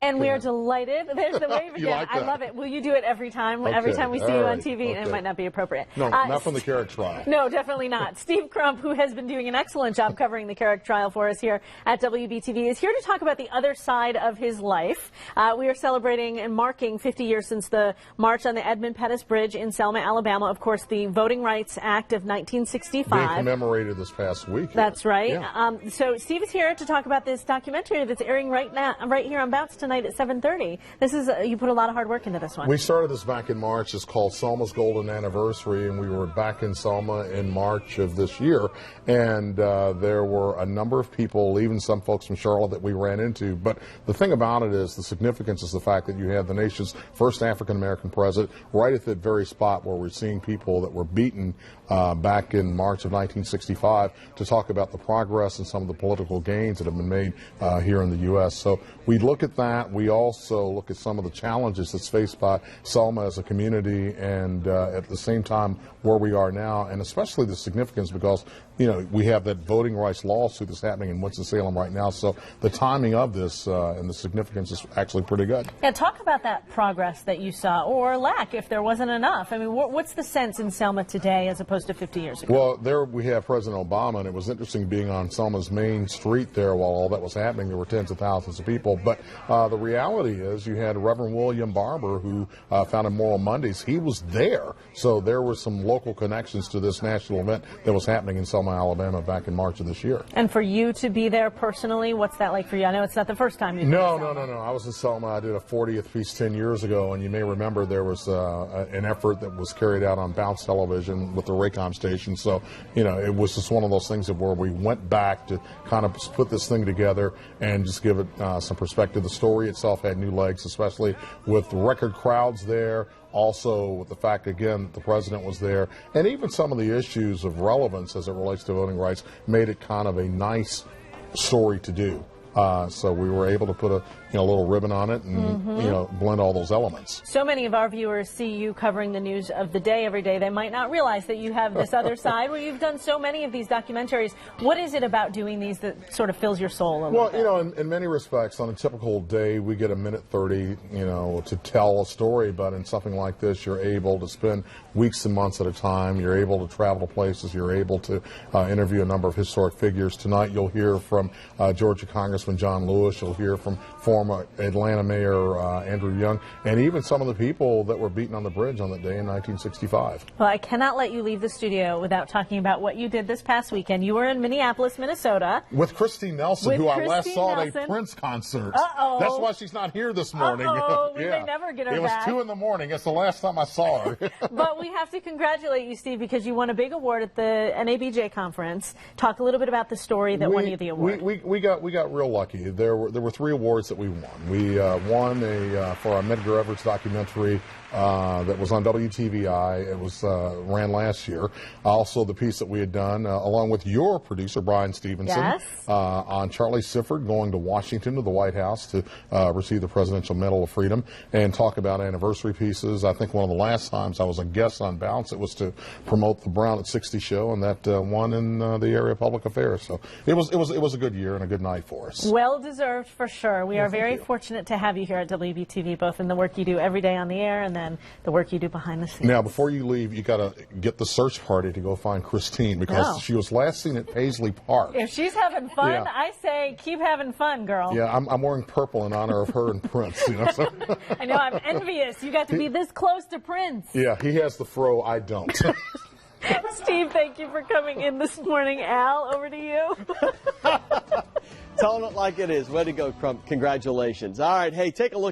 And we are delighted. There's the wave again. Like I love it. Will you do it every time? Okay. Every time we see you on TV? Okay. It might not be appropriate. No, not from the Carrick trial. No, definitely not. Steve Crump, who has been doing an excellent job covering the Carrick trial for us here at WBTV, is here to talk about the other side of his life. We are celebrating and marking 50 years since the march on the Edmund Pettus Bridge in Selma, Alabama. Of course, the Voting Rights Act of 1965. Being commemorated this past week. That's right. Yeah. So Steve is here to talk about this documentary that's airing right now, right here on Bounce tonight at 7:30. This is you put a lot of hard work into this one. We started this back in March. It's called Selma's Golden Anniversary, and we were back in Selma in March of this year. And there were a number of people, even some folks from Charlotte, that we ran into. But the thing about it is, the significance is the fact that you had the nation's first African-American president right at that very spot where we're seeing people that were beaten back in March of 1965 to talk about the progress and some of the political gains that have been made here in the U.S. So we look at that. We also look at some of the challenges that's faced by Selma as a community, and at the same time where we are now, and especially the significance because, you know, we have that voting rights lawsuit that's happening in Winston-Salem right now. So the timing of this and the significance is actually pretty good. Yeah, talk about that progress that you saw, or lack if there wasn't enough. I mean, what's the sense in Selma today as opposed to 50 years ago? Well, there we have President Obama, and it was interesting being on Selma's main street there while all that was happening. There were tens of thousands of people. But the reality is you had Reverend William Barber, who founded Moral Mondays. He was there. So there were some local connections to this national event that was happening in Selma, Alabama back in March of this year. And for you to be there personally, what's that like for you? I know it's not the first time you've been No. I was in Selma. I did a 40th piece 10 years ago, and you may remember there was an effort that was carried out on Bounce Television with the Raycom station. So, you know, it was just one of those things where we went back to kind of put this thing together and just give it some perspective. The story itself had new legs, especially with record crowds there. Also, with the fact, again, that the president was there, and even some of the issues of relevance as it relates to voting rights made it kind of a nice story to do. So we were able to put a little ribbon on it and blend all those elements. So many of our viewers see you covering the news of the day every day. They might not realize that you have this other side where you've done so many of these documentaries. What is it about doing these that sort of fills your soul a little bit? Well, in many respects, on a typical day, we get a minute 30, to tell a story. But in something like this, you're able to spend weeks and months at a time. You're able to travel to places. You're able to interview a number of historic figures. Tonight, you'll hear from Georgia Congressman John Lewis. You'll hear from former Atlanta Mayor Andrew Young, and even some of the people that were beaten on the bridge on that day in 1965. Well, I cannot let you leave the studio without talking about what you did this past weekend. You were in Minneapolis, Minnesota. With Christine Nelson, who I last saw at a Prince concert. Uh-oh. That's why she's not here this morning. Uh-oh. We Yeah. may never get her back. It was 2 in the morning. It's the last time I saw her. But we have to congratulate you, Steve, because you won a big award at the NABJ conference. Talk a little bit about the story that won you the award. We got real lucky. There were 3 awards that we won. We won for our Medgar Evers documentary that was on WTVI. It was ran last year. Also, the piece that we had done along with your producer Brian Stevenson on Charlie Sifford going to Washington to the White House to receive the Presidential Medal of Freedom and talk about anniversary pieces. I think one of the last times I was a guest on Bounce, it was to promote the Brown at 60 show, and that won in the area of public affairs. So it was a good year and a good night for us. Well deserved for sure. We are very fortunate to have you here at WBTV, both in the work you do every day on the air and then the work you do behind the scenes. Now, before you leave, you got to get the search party to go find Christine, because she was last seen at Paisley Park. If she's having fun, I say keep having fun, girl. Yeah, I'm wearing purple in honor of her and Prince. So. I know, I'm envious. You got to be this close to Prince. Yeah, he has the fro, I don't. Steve, thank you for coming in this morning. Al, over to you. Telling it like it is. Way to go, Crump. Congratulations. All right, hey, take a look.